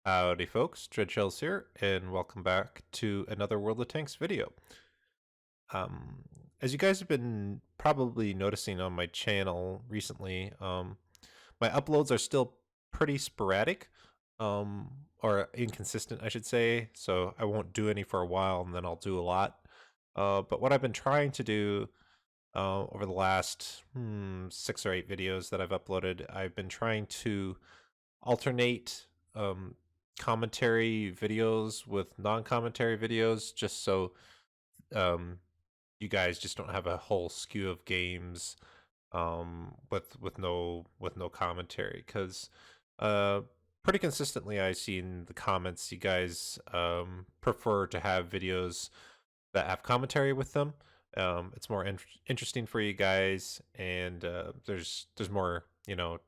Howdy folks, Dreadshells here, and welcome back to another World of Tanks video. Um, as you guys have been probably noticing on my channel recently, my uploads are still pretty sporadic, or inconsistent I should say, so I won't do any for a while and then I'll do a lot. But what I've been trying to do over the last 6 or 8 videos that I've uploaded, I've been trying to alternate commentary videos with non-commentary videos, just so um, you guys just don't have a whole skew of games with no commentary. Because uh, pretty consistently, I see in the comments you guys prefer to have videos that have commentary with them. It's more interesting for you guys, and there's more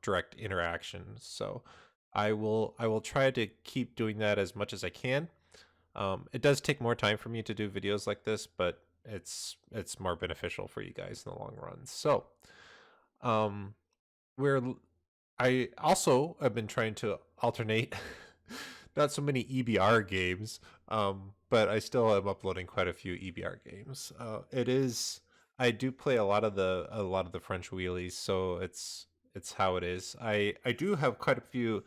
direct interaction. So I will try to keep doing that as much as I can. It does take more time for me to do videos like this, but it's more beneficial for you guys in the long run. So um, we're I also have been trying to alternate not so many EBR games, but I still am uploading quite a few EBR games. I do play a lot of the French wheelies, so it's how it is. I do have quite a few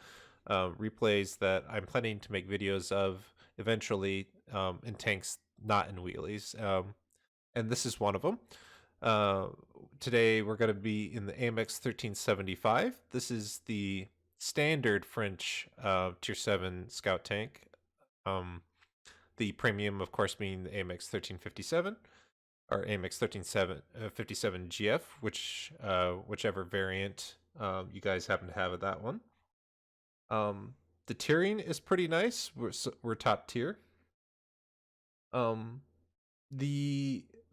replays that I'm planning to make videos of eventually, in tanks, not in wheelies, and this is one of them. Uh, Today we're going to be in the AMX 1375. This is the standard French Tier 7 scout tank. The premium, of course, being the AMX 1357 or AMX 1357 GF, whichever variant you guys happen to have of that one. The tiering is pretty nice. We're top tier.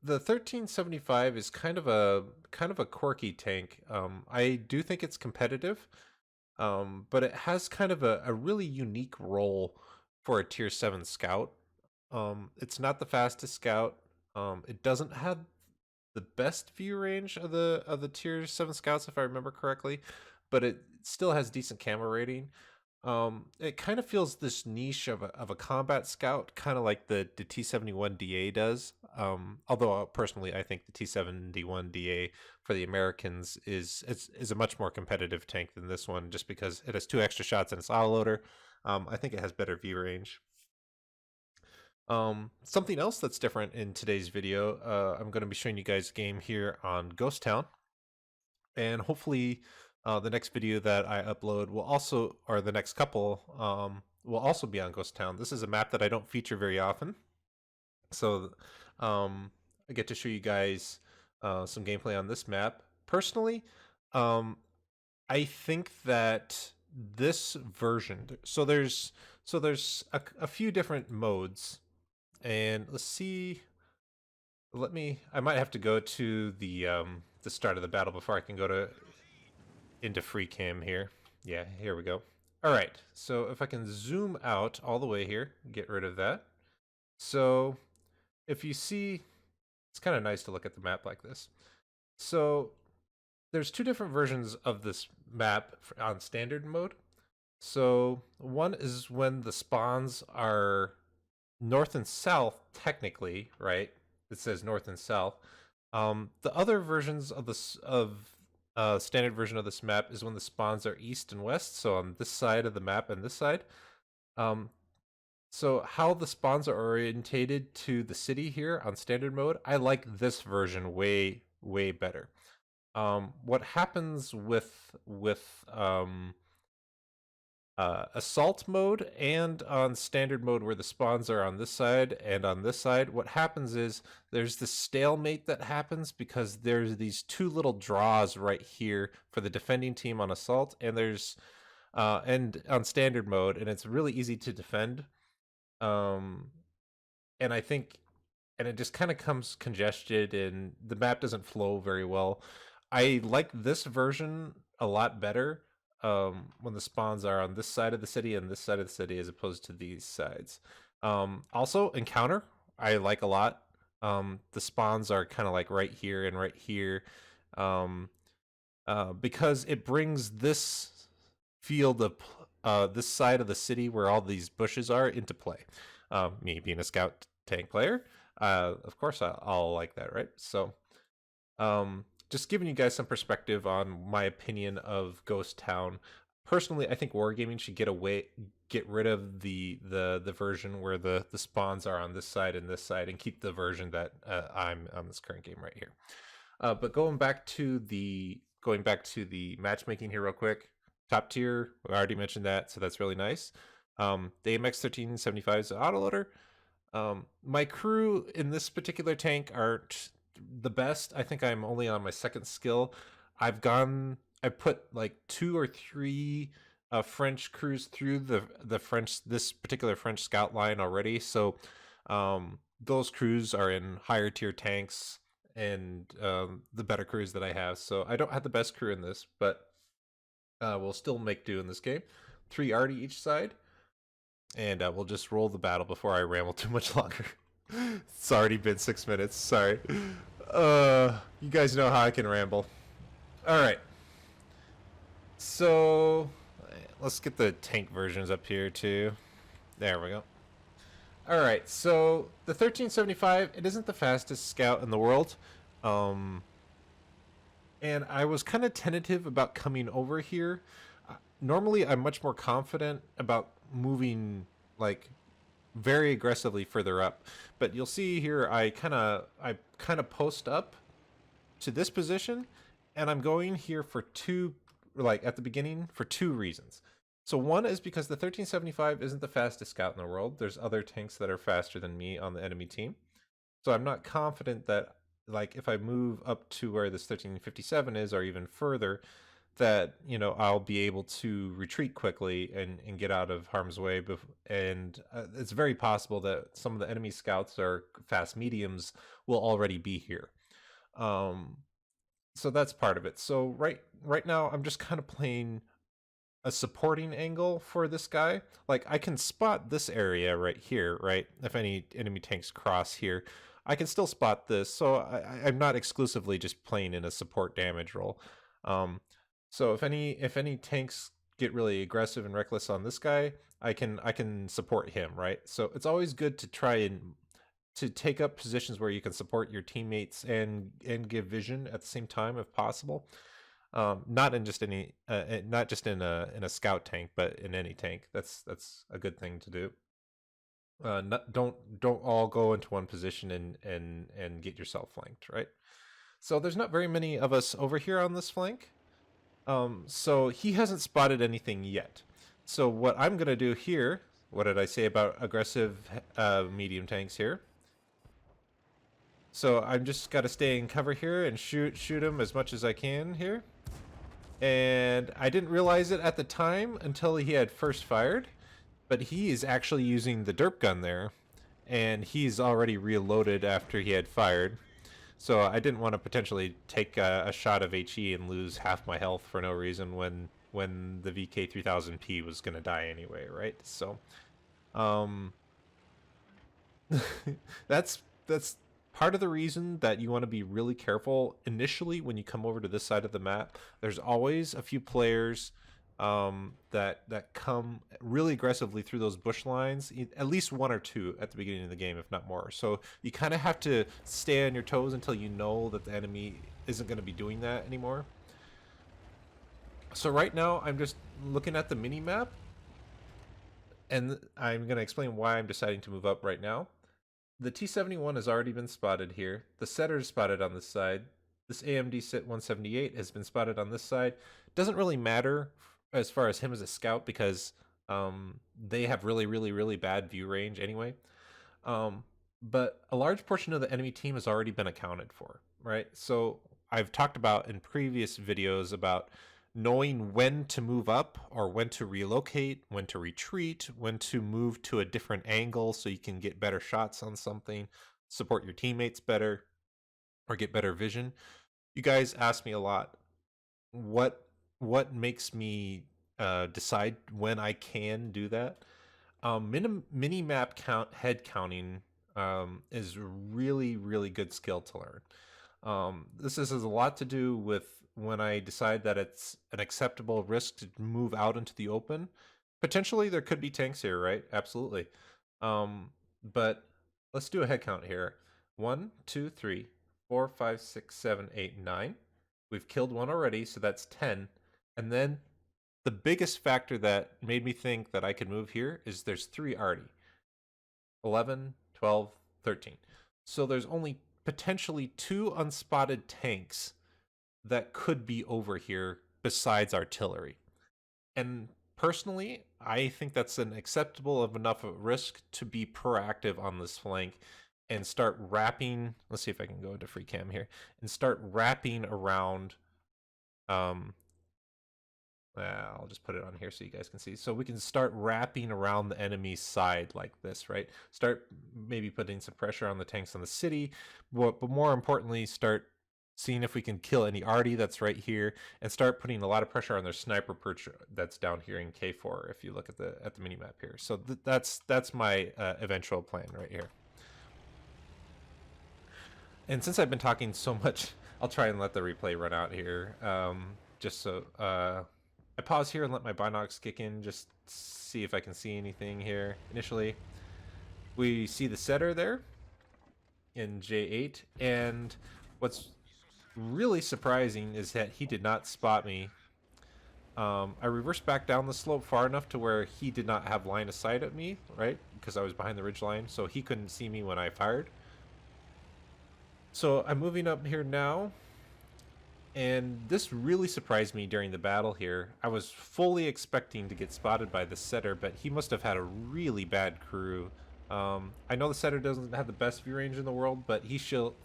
The 1375 is kind of a quirky tank. I do think it's competitive, but it has kind of a really unique role for a tier 7 scout. It's not the fastest scout. It doesn't have the best view range of the tier 7 scouts, if I remember correctly, but it still has decent camera rating. It kind of feels this niche of a combat scout, kind of like the T71DA does. Although personally, I think the T71DA for the Americans is a much more competitive tank than this one, just because it has 2 extra shots and it's auto loader. I think it has better view range. Something else that's different in today's video, I'm going to be showing you guys a game here on GhostTown, and hopefully the next video that I upload will also, or the next couple, will also be on GhostTown. This is a map that I don't feature very often, so I get to show you guys some gameplay on this map. Personally, I think that this version, so there's a few different modes, and let's see. I might have to go to the start of the battle before I can go into free cam here. Yeah, here we go. All right, so if I can zoom out all the way here, get rid of that. So if you see, it's kind of nice to look at the map like this. So there's 2 different versions of this map on standard mode. So one is when the spawns are north and south, technically, right? It says north and south. The other versions of standard version of this map is when the spawns are east and west, so on this side of the map and this side. So how the spawns are orientated to the city here on standard mode, I like this version way better. What happens with assault mode and on standard mode, where the spawns are on this side and on this side, what happens is there's this stalemate that happens because there's these 2 little draws right here for the defending team on assault, and there's and on standard mode, and it's really easy to defend. And I think, and it just kind of comes congested and the map doesn't flow very well. I like this version a lot better when the spawns are on this side of the city and this side of the city, as opposed to these sides. Also, encounter I like a lot. The spawns are kind of like right here and right here, because it brings this field this side of the city where all these bushes are into play. Me being a scout tank player, of course I'll like that, right? So just giving you guys some perspective on my opinion of Ghost Town. Personally, I think wargaming should get rid of the version where the spawns are on this side and this side, and keep the version that I'm on this current game right here. But going back to the matchmaking here real quick. Top tier, we already mentioned that, so that's really nice. The AMX 1375 is an autoloader. My crew in this particular tank aren't the best. I think I'm only on my second skill. I put like 2 or 3 French crews through this particular French scout line already. So those crews are in higher tier tanks and the better crews that I have. So I don't have the best crew in this, but we'll still make do in this game. 3 arty each side. And we'll just roll the battle before I ramble too much longer. It's already been 6 minutes. Sorry. You guys know how I can ramble. All right. So let's get the tank versions up here too. There we go. All right. So the 1375, it isn't the fastest scout in the world. And I was kind of tentative about coming over here. Normally, I'm much more confident about moving like very aggressively further up, but you'll see here I kind of post up to this position, and I'm going here for at the beginning for 2 reasons. So one is because the 1375 isn't the fastest scout in the world. There's other tanks that are faster than me on the enemy team, so I'm not confident that like if I move up to where this 1357 is or even further, that I'll be able to retreat quickly and get out of harm's way. And it's very possible that some of the enemy scouts or fast mediums will already be here. So that's part of it. So right now I'm just kind of playing a supporting angle for this guy. Like I can spot this area right here, right? If any enemy tanks cross here, I can still spot this. So I'm not exclusively just playing in a support damage role. So if any tanks get really aggressive and reckless on this guy, I can support him, right? So it's always good to try and to take up positions where you can support your teammates and give vision at the same time if possible. Not just in a scout tank, but in any tank. That's a good thing to do. Don't all go into one position and get yourself flanked, right? So there's not very many of us over here on this flank. So he hasn't spotted anything yet. So what I'm gonna do here, what did I say about aggressive medium tanks here? So I'm just gotta stay in cover here and shoot him as much as I can here. And I didn't realize it at the time until he had first fired, but he is actually using the derp gun there, and he's already reloaded after he had fired. So I didn't want to potentially take a shot of HE and lose half my health for no reason when the VK3000P was going to die anyway, right? So that's part of the reason that you want to be really careful initially when you come over to this side of the map. There's always a few players that come really aggressively through those bush lines, at least 1 or 2 at the beginning of the game, if not more. So you kind of have to stay on your toes until you know that the enemy isn't going to be doing that anymore. So right now I'm just looking at the mini map, and I'm going to explain why I'm deciding to move up right now. The T-71 has already been spotted here. The setter is spotted on this side. This AMD SIT 178 has been spotted on this side. Doesn't really matter as far as him as a scout because they have really bad view range anyway. But a large portion of the enemy team has already been accounted for, right? So I've talked about in previous videos about knowing when to move up or when to relocate, when to retreat, when to move to a different angle so you can get better shots on something, support your teammates better, or get better vision. You guys ask me a lot, what makes me decide when I can do that? Mini map head counting is really good skill to learn. This has a lot to do with when I decide that it's an acceptable risk to move out into the open. Potentially there could be tanks here, right? Absolutely. But let's do a head count here. 1, 2, 3, 4, 5, 6, 7, 8, 9. We've killed one already, so that's 10. And then the biggest factor that made me think that I could move here is there's 3 already. 11, 12, 13. So there's only potentially 2 unspotted tanks that could be over here besides artillery. And personally, I think that's an acceptable of enough risk to be proactive on this flank and start wrapping. Let's see if I can go into free cam here and start wrapping around. I'll just put it on here so you guys can see. So we can start wrapping around the enemy's side like this, right? Start maybe putting some pressure on the tanks on the city, but more importantly, start seeing if we can kill any arty that's right here, and start putting a lot of pressure on their sniper perch that's down here in K4. If you look at the mini map here, so that's my eventual plan right here. And since I've been talking so much, I'll try and let the replay run out here, just so I pause here and let my binocs kick in, just see if I can see anything here. Initially, we see the setter there in J8, and what's really surprising is that he did not spot me. I reversed back down the slope far enough to where he did not have line of sight at me, right? Because I was behind the ridge line, so he couldn't see me when I fired. So I'm moving up here now, and this really surprised me during the battle here. I was fully expecting to get spotted by the setter, but he must have had a really bad crew. I know the setter doesn't have the best view range in the world, but he still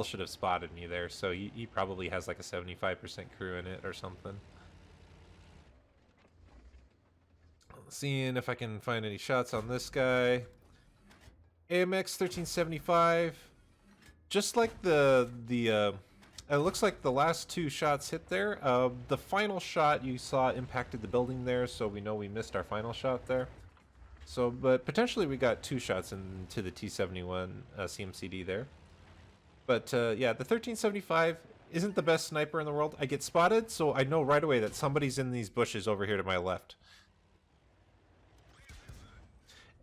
should have spotted me there, so he probably has like a 75% crew in it or something. Seeing if I can find any shots on this guy. AMX 1375. Just like it looks like the last 2 shots hit there. The final shot you saw impacted the building there, so we know we missed our final shot there. So, but potentially we got 2 shots into the T71 CMCD there. But yeah, the 1375 isn't the best sniper in the world. I get spotted, so I know right away that somebody's in these bushes over here to my left.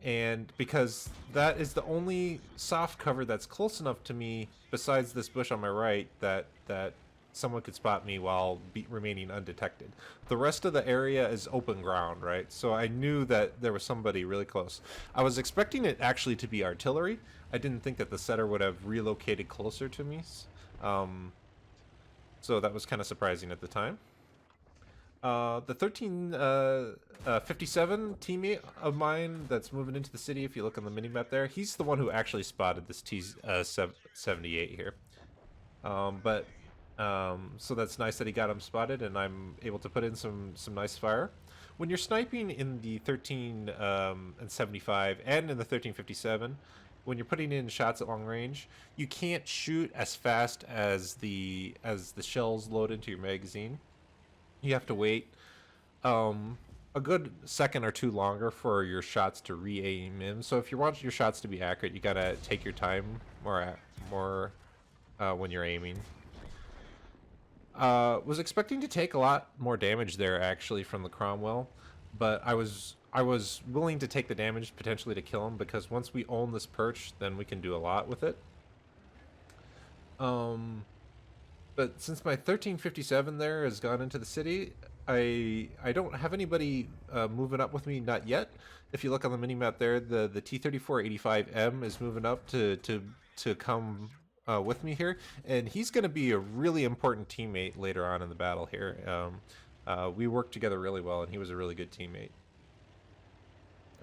And because that is the only soft cover that's close enough to me besides this bush on my right that someone could spot me while remaining undetected. The rest of the area is open ground, right? So I knew that there was somebody really close. I was expecting it actually to be artillery. I didn't think that the setter would have relocated closer to me. So that was kind of surprising at the time. The 1357 teammate of mine that's moving into the city, if you look on the minimap there, he's the one who actually spotted this T78 here. So that's nice that he got him spotted, and I'm able to put in some nice fire. When you're sniping in the 1375 and in the 1357, when you're putting in shots at long range, you can't shoot as fast as the shells load into your magazine. You have to wait a good second or 2 longer for your shots to re-aim in. So if you want your shots to be accurate, you gotta take your time more when you're aiming. Was expecting to take a lot more damage there actually from the Cromwell, but I was willing to take the damage potentially to kill him, because once we own this perch, then we can do a lot with it. But since my 1357 there has gone into the city, I don't have anybody moving up with me, not yet. If you look on the minimap there, the T3485M is moving up to come with me here, and he's going to be a really important teammate later on in the battle here. We worked together really well, and he was a really good teammate.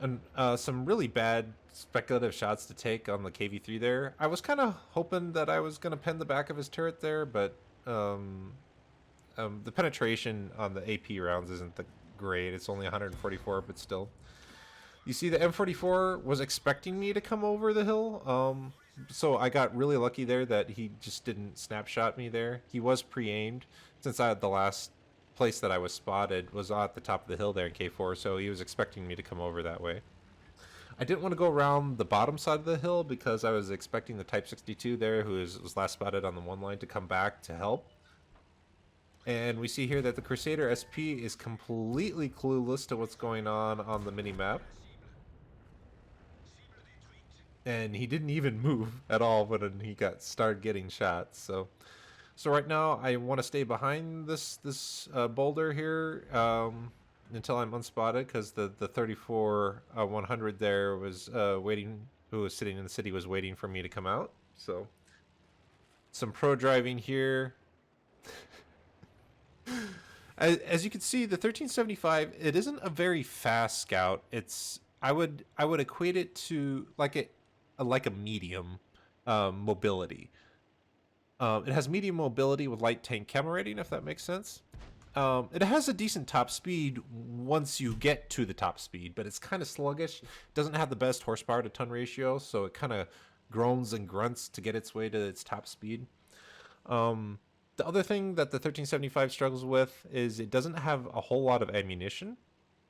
And some really bad speculative shots to take on the KV3 there. I was kind of hoping that I was going to pen the back of his turret there, but the penetration on the AP rounds isn't that great. It's only 144, but still. You see, the M44 was expecting me to come over the hill, so I got really lucky there that he just didn't snapshot me there. He was pre-aimed, since I had the last place that I was spotted was at the top of the hill there in K4, so he was expecting me to come over that way. I didn't want to go around the bottom side of the hill because I was expecting the Type 62 there, who was last spotted on the 1 line, to come back to help. And we see here that the Crusader SP is completely clueless to what's going on the mini-map. And he didn't even move at all when he started getting shots. So right now I want to stay behind this boulder here until I'm unspotted, because the 34 100 there was waiting, who was sitting in the city, was waiting for me to come out. So some pro driving here. As you can see, the 1375, it isn't a very fast scout. It's I would equate it to like a medium mobility. It has medium mobility with light tank camera rating, if that makes sense. It has a decent top speed once you get to the top speed, but it's kind of sluggish. It doesn't have the best horsepower to ton ratio, so it kind of groans and grunts to get its way to its top speed. The other thing that the 1375 struggles with is it doesn't have a whole lot of ammunition.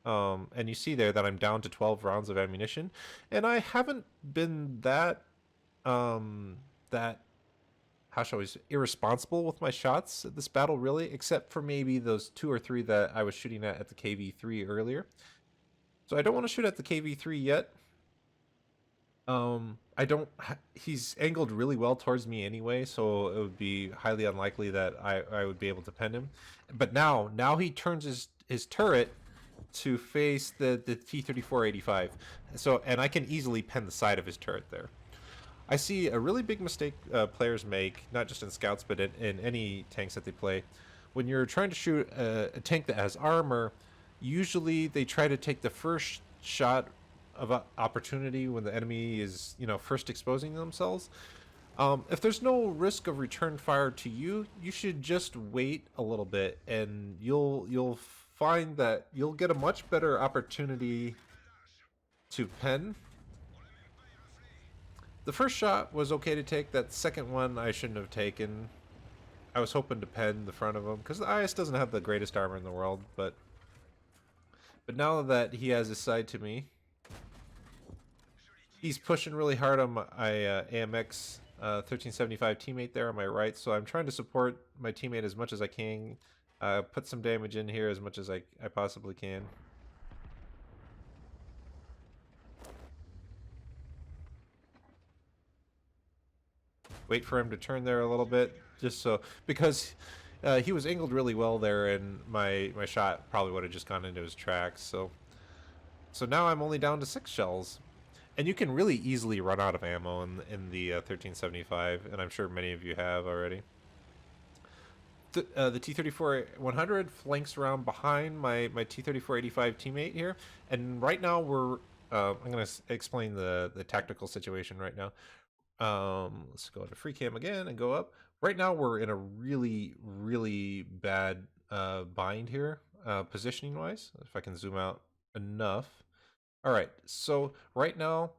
And you see there that I'm down to 12 rounds of ammunition, and I haven't been that how shall we say, irresponsible with my shots at this battle, really, except for maybe those 2 or 3 that I was shooting at the KV3 earlier. So I don't want to shoot at the KV3 yet. He's angled really well towards me anyway, so it would be highly unlikely that I would be able to pen him. But now he turns his turret to face the T-34-85. So, and I can easily pen the side of his turret there. I see a really big mistake players make, not just in scouts, but in any tanks that they play. When you're trying to shoot a tank that has armor, usually they try to take the first shot of opportunity when the enemy is, first exposing themselves. If there's no risk of return fire to you, you should just wait a little bit, and you'll find that you'll get a much better opportunity to pen. The first shot was okay to take. That second one I shouldn't have taken. I was hoping to pen the front of him, because the IS doesn't have the greatest armor in the world, but now that he has his side to me, he's pushing really hard on my AMX 1375 teammate there on my right, so I'm trying to support my teammate as much as I can, put some damage in here as much as I possibly can. Wait for him to turn there a little bit, just so, because he was angled really well there, and my shot probably would have just gone into his tracks. So now I'm only down to 6 shells, and you can really easily run out of ammo in the 1375, and I'm sure many of you have already. The T-34-100 flanks around behind my T-34-85 teammate here, and right now we're I'm going to explain the tactical situation right now. Let's go to free cam again and go up. Right now we're in a really bad bind here, positioning wise, if I can zoom out enough. All right, so right now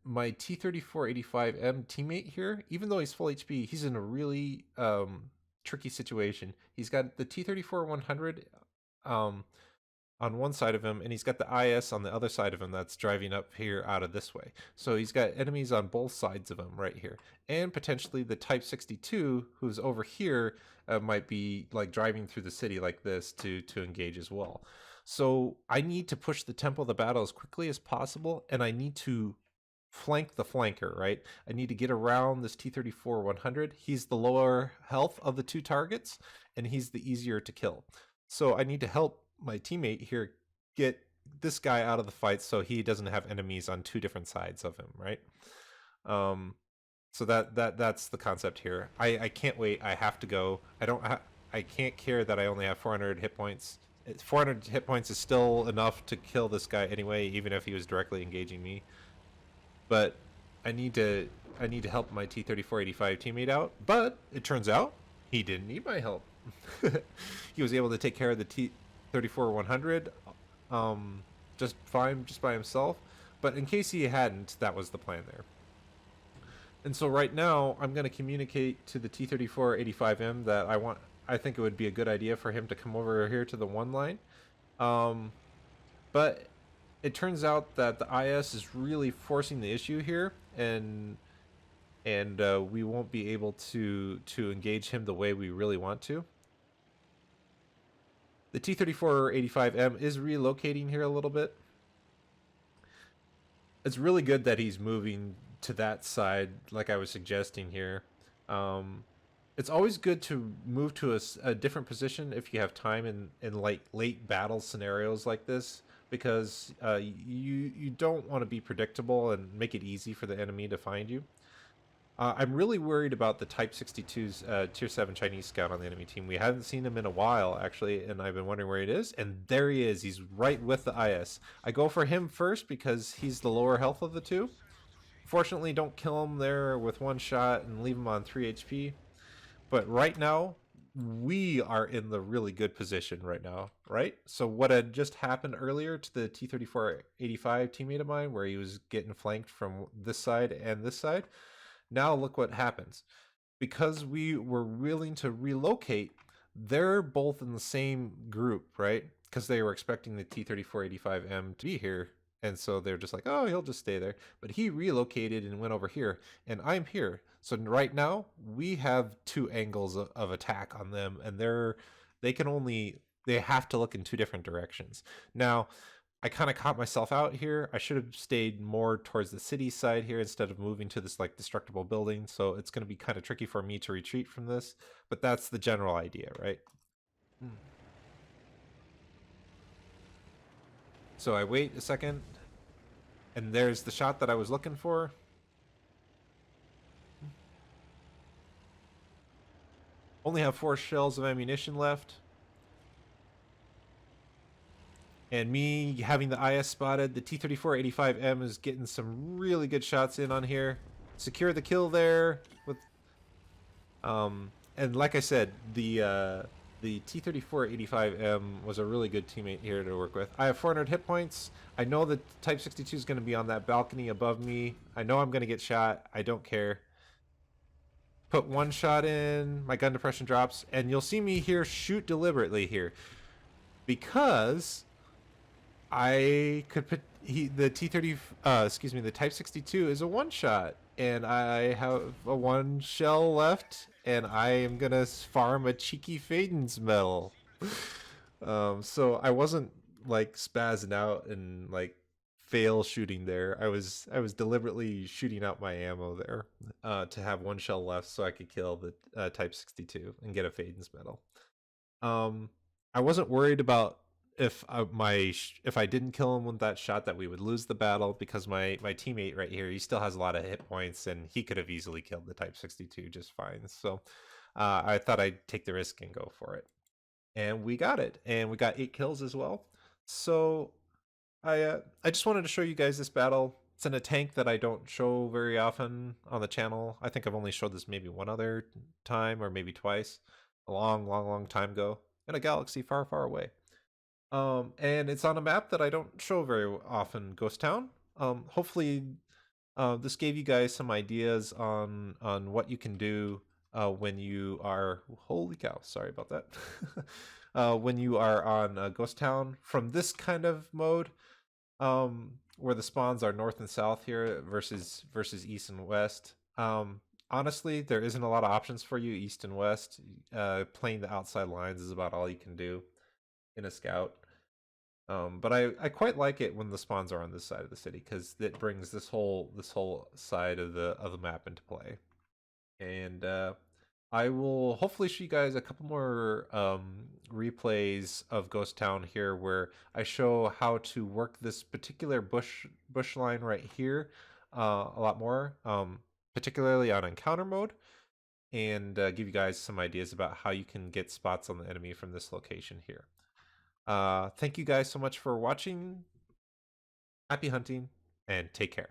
my T-34-85M teammate here, even though he's full HP, he's in a really tricky situation. He's got the T-34-100 on one side of him, and he's got the IS on the other side of him that's driving up here out of this way. So he's got enemies on both sides of him right here, and potentially the Type 62, who's over here, might be like driving through the city like this to engage as well. So I need to push the tempo of the battle as quickly as possible, and I need to flank the flanker, right? I need to get around this T-34-100. He's the lower health of the 2 targets, and he's the easier to kill. So I need to help my teammate here get this guy out of the fight so he doesn't have enemies on 2 different sides of him, right? So that's the concept here. I can't wait. I have to go. I can't care that I only have 400 hit points. 400 hit points is still enough to kill this guy anyway, even if he was directly engaging me. But I need to help my T-34-85 teammate out. But it turns out he didn't need my help. He was able to take care of the T-34-100 just fine, just by himself. But in case he hadn't, that was the plan there. And so right now I'm going to communicate to the T-34-85M that I think it would be a good idea for him to come over here to the 1 line. But it turns out that the IS is really forcing the issue here, and we won't be able to engage him the way we really want to. The T-34-85M is relocating here a little bit. It's really good that he's moving to that side, like I was suggesting here. Um, it's always good to move to a different position if you have time in like late battle scenarios like this, because you don't want to be predictable and make it easy for the enemy to find you. I'm really worried about the Type 62's Tier 7 Chinese scout on the enemy team. We haven't seen him in a while, actually, and I've been wondering where he is. And there he is. He's right with the IS. I go for him first because he's the lower health of the two. Fortunately, don't kill him there with one shot and leave him on 3 HP. But right now, we are in the really good position right now, right? So what had just happened earlier to the T-34-85 teammate of mine, where he was getting flanked from this side and this side, now look what happens. Because we were willing to relocate, they're both in the same group, right? Because they were expecting the T-34-85M to be here. And so they're just like, oh, he'll just stay there. But he relocated and went over here, and I'm here. So right now we have two angles of attack on them, and they have to look in two different directions. Now, I kind of caught myself out here. I should have stayed more towards the city side here instead of moving to this like destructible building. So it's going to be kind of tricky for me to retreat from this, but that's the general idea, right? So I wait a second, and there's the shot that I was looking for. Only have 4 shells of ammunition left. And me having the IS spotted, the T-34-85M is getting some really good shots in on here. Secure the kill there with and like I said, the T-34-85M was a really good teammate here to work with. I have 400 hit points. I know that Type 62 is going to be on that balcony above me. I know I'm going to get shot. I don't care. Put one shot in, my gun depression drops, and you'll see me here shoot deliberately here because I could put the T30 the Type 62 is a one shot, and I have a 1 shell left, and I am gonna farm a cheeky Faden's medal. So I wasn't like spazzing out and like fail shooting there. I was deliberately shooting out my ammo there to have 1 shell left so I could kill the Type 62 and get a Faden's medal. I wasn't worried about if if I didn't kill him with that shot that we would lose the battle, because my teammate right here, he still has a lot of hit points and he could have easily killed the Type 62 just fine. So I thought I'd take the risk and go for it, and we got it, and we got 8 kills as well. So I just wanted to show you guys this battle. It's in a tank that I don't show very often on the channel. I think I've only showed this maybe one other time or maybe twice, a long time ago, in a galaxy far, far away. And it's on a map that I don't show very often, GhostTown. Hopefully, this gave you guys some ideas on what you can do when you are. Holy cow! Sorry about that. When you are on GhostTown from this kind of mode, where the spawns are north and south here versus east and west. Honestly, there isn't a lot of options for you east and west. Playing the outside lines is about all you can do in a scout. But I quite like it when the spawns are on this side of the city, because it brings this whole side of the map into play. And I will hopefully show you guys a couple more replays of GhostTown here, where I show how to work this particular bush line right here a lot more, particularly on encounter mode, and give you guys some ideas about how you can get spots on the enemy from this location here. Thank you guys so much for watching. Happy hunting, and take care.